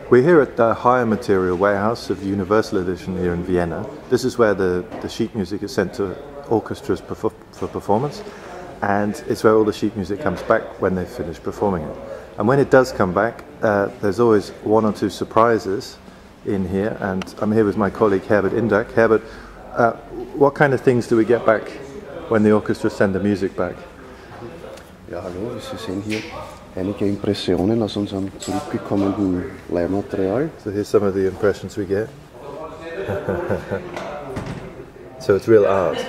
We're here at the higher material warehouse of the Universal Edition here in Vienna. This is where the sheet music is sent to orchestras for performance, and it's where all the sheet music comes back when they've finished performing it. And when it does come back, there's always one or two surprises in here, and I'm here with my colleague Herbert Indak. Herbert, what kind of things do we get back when the orchestra send the music back? Ja, hallo, Sie sehen hier einige Impressionen aus unserem zurückgekommenen Leihmaterial. So here's some of the impressions we get. So it's real art.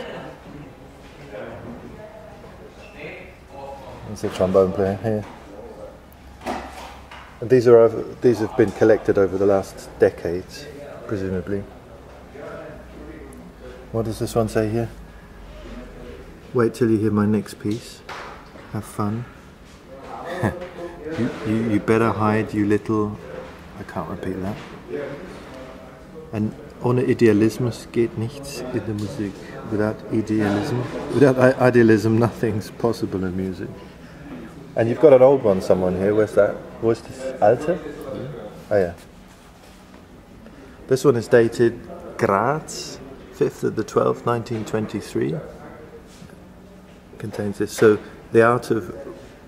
There's a trombone player here. And these have been collected over the last decades, presumably. What does this one say here? Wait till you hear my next piece. Have fun. you better hide, you little... I can't repeat that. And ohne Idealismus geht nichts in der Musik. Without idealism, nothing's possible in music. And you've got an old one, someone here. Where's that? Where's this? Alte? Oh yeah. This one is dated Graz, 5th of the 12th, 1923. Contains this. So the art of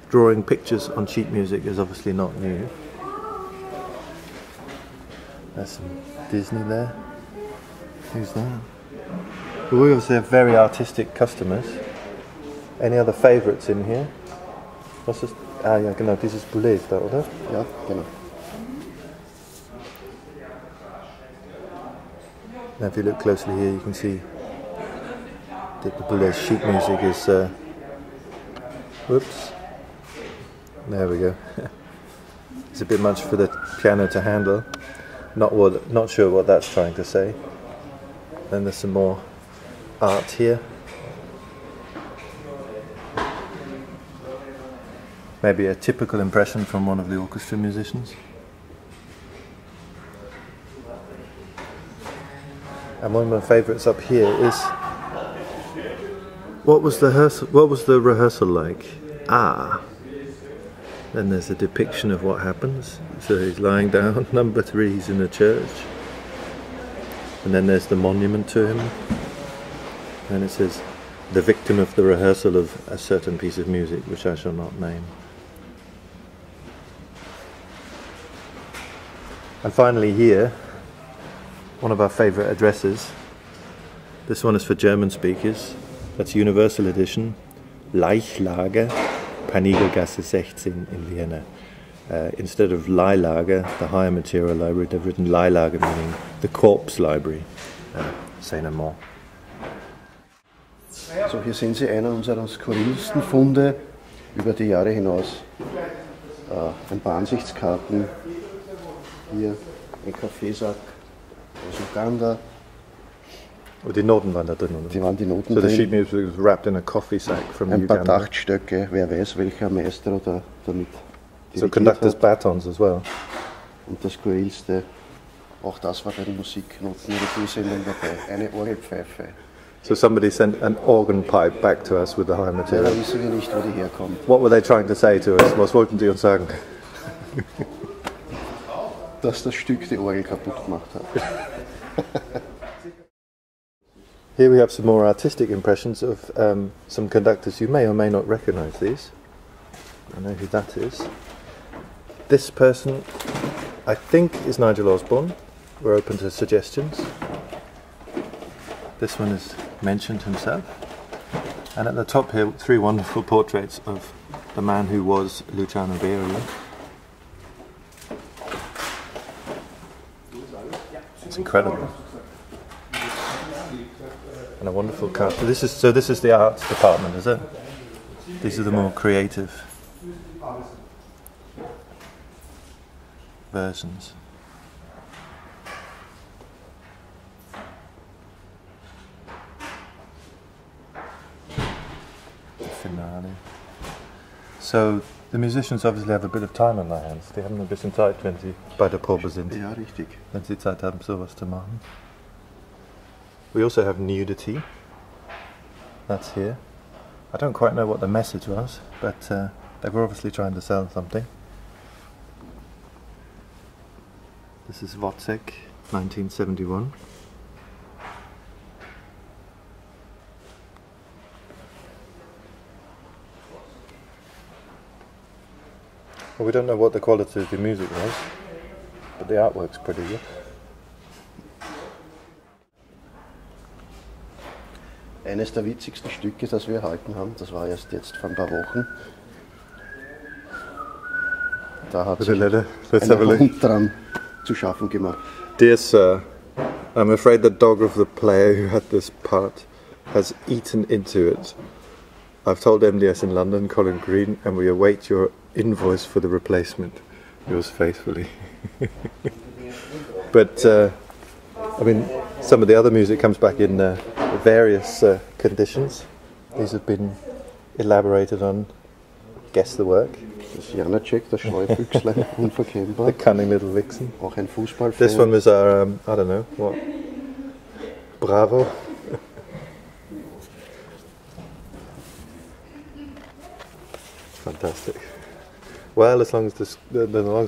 drawing pictures on sheet music is obviously not new. There's some Disney there. Who's that? But we also have very artistic customers. Any other favourites in here? Was das? Ah ja, genau, dieses Boulez da, oder? Ja, genau. Now if you look closely here, you can see that the Boulez sheet music is... whoops. There we go. It's a bit much for the piano to handle. Not sure what that's trying to say. Then there's some more art here. Maybe a typical impression from one of the orchestra musicians. And one of my favourites up here is, what was the rehearsal like? Ah, then there's a depiction of what happens. So he's lying down, number 3, he's in a church. And then there's the monument to him. And it says, the victim of the rehearsal of a certain piece of music, which I shall not name. And finally here, one of our favourite addresses. This one is for German speakers. That's Universal Edition, Leichlager, Panigelgasse 16 in Vienna. Instead of Leihlager, the higher material library, they've written Leihlager, meaning the corpse library. Say no more. So, hier sehen Sie einer unserer skurrilsten Funde über die Jahre hinaus. Ein paar Ansichtskarten. Hier ein Kaffeesack aus Uganda. Oh, die Noten waren da drin, oder? Die waren die Noten so drin. The sheet music was wrapped in a coffee sack from Ein Uganda. paar Dachtstöcke, wer weiß welcher Meister oder damit So conductors' batons as well. Und das Skurrilste, auch das war bei den Musiknoten ihrer Zusendung dabei, eine Orgelpfeife. So somebody sent an organ pipe back to us with the high Ja, material. da wissen wir nicht, wo die herkommt. What were they trying to say to us? Was wollten die uns sagen? Dass das Stück die Orgel kaputt gemacht hat. Here we have some more artistic impressions of some conductors. You may or may not recognise these. I know who that is. This person, I think, is Nigel Osborne. We're open to suggestions. This one is mentioned himself. And at the top here, 3 wonderful portraits of the man who was Luciano Berio. It's incredible. And a wonderful card. This is the arts department, is it? These are the more creative versions. The finale. So the musicians obviously have a bit of time on their hands. Die haben ein bisschen Zeit, wenn sie bei der Probe sind. Ja, richtig. Wenn sie Zeit haben, sowas zu machen. We also have nudity. That's here. I don't quite know what the message was, but they were obviously trying to sell something. This is Wozzeck, 1971. Well, we don't know what the quality of the music was, but the artwork's pretty good. Eines der witzigsten Stücke, das wir erhalten haben, das war erst jetzt vor ein paar Wochen. Da hat sich ein Hund dran zu schaffen gemacht. Dear Sir, I'm afraid the dog of the player who had this part has eaten into it. I've told MDS in London, Colin Green, and we await your invoice for the replacement. Yours faithfully. But I mean, some of the other music comes back in various conditions. These have been elaborated on. Guess the work. Das Janacek, das Schleufüchslein, unverkennbar. The cunning little vixen. Auch ein Fußballfan. This one was our, I don't know, what? Bravo. Fantastic. Well, as long as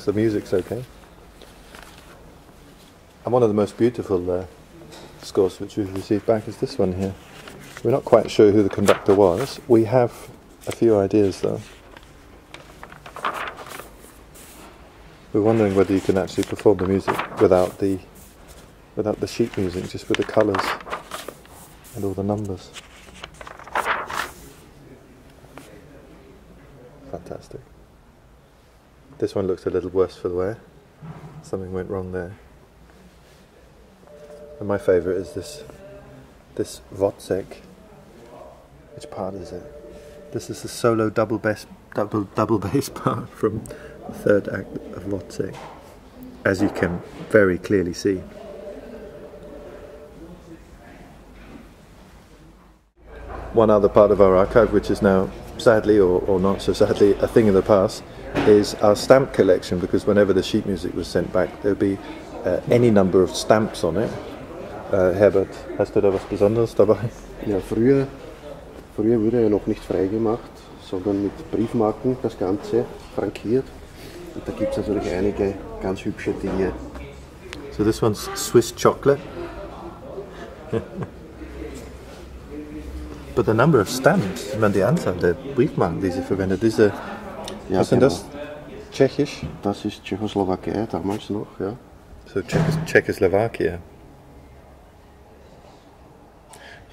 the music's okay. And one of the most beautiful scores which we've received back is this one here. We're not quite sure who the conductor was. We have a few ideas though. We're wondering whether you can actually perform the music without the sheet music, just with the colours and all the numbers. Fantastic. This one looks a little worse for the wear. Something went wrong there. And my favourite is this Wozzeck. Which part is it? This is the solo double bass part from the third act of Wozzeck, as you can very clearly see. One other part of our archive, which is now sadly or not so sadly a thing of the past, is our stamp collection, because whenever the sheet music was sent back there'd be any number of stamps on it. Herbert, hast du da was Besonderes dabei? Ja, früher wurde ja noch nicht freigemacht, sondern mit Briefmarken das Ganze frankiert. Und da gibt es natürlich einige ganz hübsche Dinge. So this one's Swiss chocolate. But the number of stamps, man, die Anzahl der Briefmarken, die sie verwendet, diese, ja, was sind das? Tschechisch? Das ist Tschechoslowakei damals noch, ja. So Czechoslovakia.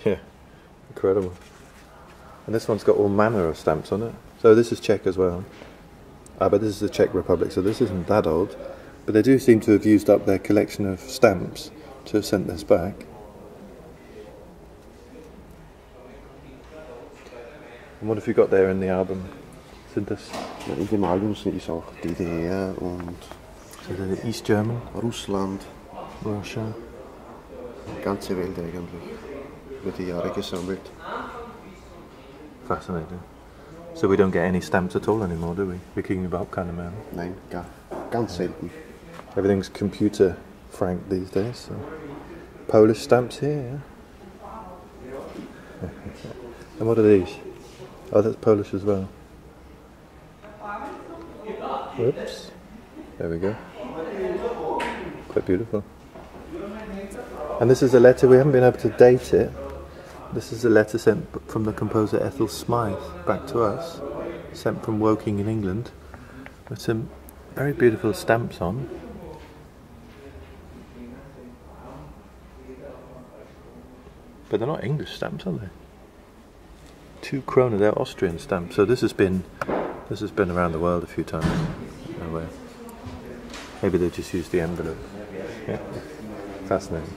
Yeah, incredible. And this one's got all manner of stamps on it. So this is Czech as well. But this is the Czech Republic, so this isn't that old. But they do seem to have used up their collection of stamps to have sent this back. And what have you got there in the album? Sind das? Ja, in dem Album ist auch DDR und so the East German, Russland, Russia. Die ganze Welt eigentlich, über die Jahre gesammelt. Fascinating. So we don't get any stamps at all anymore, do we? We're keeping about kind of man. Nein, ganz selten. Everything's computer frank these days. So. Polish stamps here, yeah. And what are these? Oh, that's Polish as well. Whoops. There we go. Quite beautiful. And this is a letter, we haven't been able to date it. This is a letter sent from the composer Ethel Smythe back to us, sent from Woking in England, with some very beautiful stamps on. But they're not English stamps, are they? 2 krona, they're Austrian stamps. So this has been around the world a few times. No way. Maybe they just used the envelope. Yeah. Fascinating.